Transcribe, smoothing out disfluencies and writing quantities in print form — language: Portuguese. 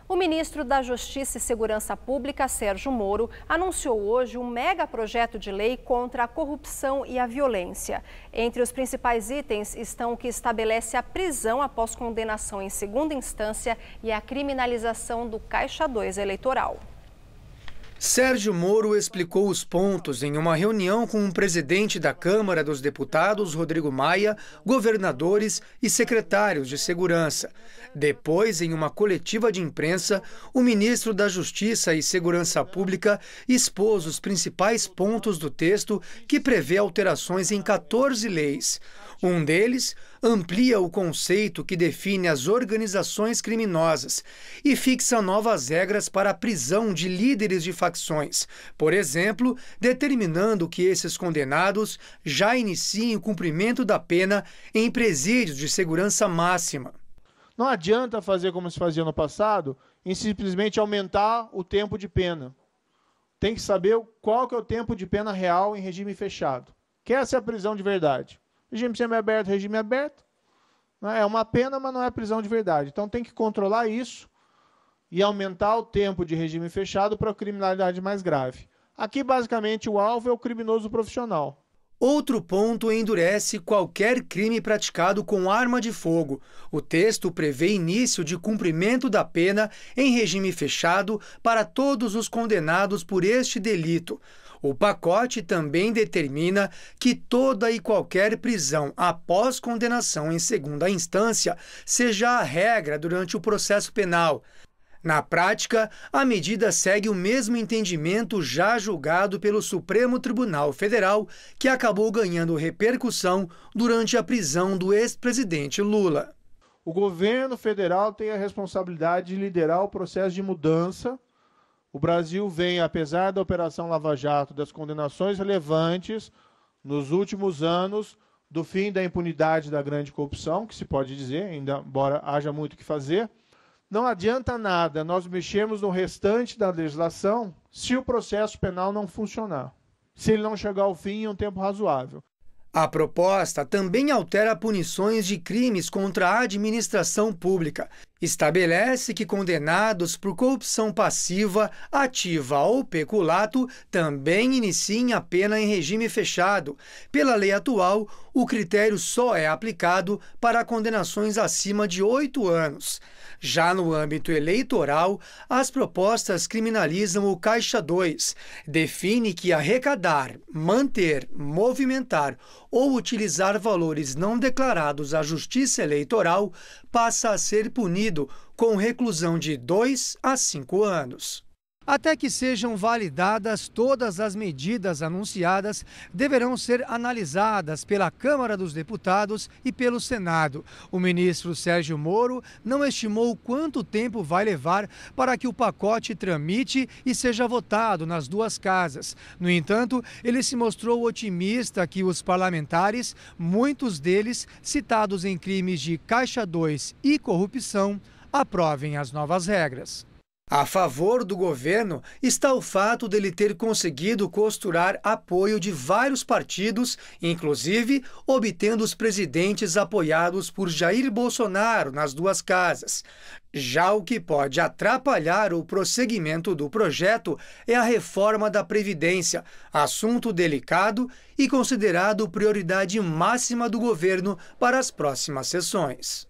O ministro da Justiça e Segurança Pública, Sérgio Moro, anunciou hoje um megaprojeto de lei contra a corrupção e a violência. Entre os principais itens estão o que estabelece a prisão após condenação em segunda instância e a criminalização do Caixa 2 eleitoral. Sérgio Moro explicou os pontos em uma reunião com o presidente da Câmara dos Deputados, Rodrigo Maia, governadores e secretários de segurança. Depois, em uma coletiva de imprensa, o ministro da Justiça e Segurança Pública expôs os principais pontos do texto que prevê alterações em 14 leis. Um deles amplia o conceito que define as organizações criminosas e fixa novas regras para a prisão de líderes de facções, por exemplo, determinando que esses condenados já iniciem o cumprimento da pena em presídios de segurança máxima. Não adianta fazer como se fazia no passado, em simplesmente aumentar o tempo de pena. Tem que saber qual que é o tempo de pena real em regime fechado. Que essa é a prisão de verdade. Regime semiaberto, regime aberto. É uma pena, mas não é prisão de verdade. Então tem que controlar isso e aumentar o tempo de regime fechado para a criminalidade mais grave. Aqui, basicamente, o alvo é o criminoso profissional. Outro ponto endurece qualquer crime praticado com arma de fogo. O texto prevê início de cumprimento da pena em regime fechado para todos os condenados por este delito. O pacote também determina que toda e qualquer prisão após condenação em segunda instância seja a regra durante o processo penal. Na prática, a medida segue o mesmo entendimento já julgado pelo Supremo Tribunal Federal, que acabou ganhando repercussão durante a prisão do ex-presidente Lula. O governo federal tem a responsabilidade de liderar o processo de mudança. O Brasil vem, apesar da Operação Lava Jato, das condenações relevantes nos últimos anos, do fim da impunidade da grande corrupção, que se pode dizer, ainda embora haja muito o que fazer. Não adianta nada nós mexermos no restante da legislação se o processo penal não funcionar, se ele não chegar ao fim em um tempo razoável. A proposta também altera punições de crimes contra a administração pública. Estabelece que condenados por corrupção passiva, ativa ou peculato também iniciem a pena em regime fechado. Pela lei atual, o critério só é aplicado para condenações acima de 8 anos. Já no âmbito eleitoral, as propostas criminalizam o Caixa 2. Define que arrecadar, manter, movimentar ou utilizar valores não declarados à Justiça Eleitoral passa a ser punido com reclusão de 2 a 5 anos. Até que sejam validadas todas as medidas anunciadas, deverão ser analisadas pela Câmara dos Deputados e pelo Senado. O ministro Sérgio Moro não estimou quanto tempo vai levar para que o pacote tramite e seja votado nas duas casas. No entanto, ele se mostrou otimista que os parlamentares, muitos deles citados em crimes de Caixa 2 e corrupção, aprovem as novas regras. A favor do governo está o fato dele ter conseguido costurar apoio de vários partidos, inclusive obtendo os presidentes apoiados por Jair Bolsonaro nas duas casas. Já o que pode atrapalhar o prosseguimento do projeto é a reforma da Previdência, assunto delicado e considerado prioridade máxima do governo para as próximas sessões.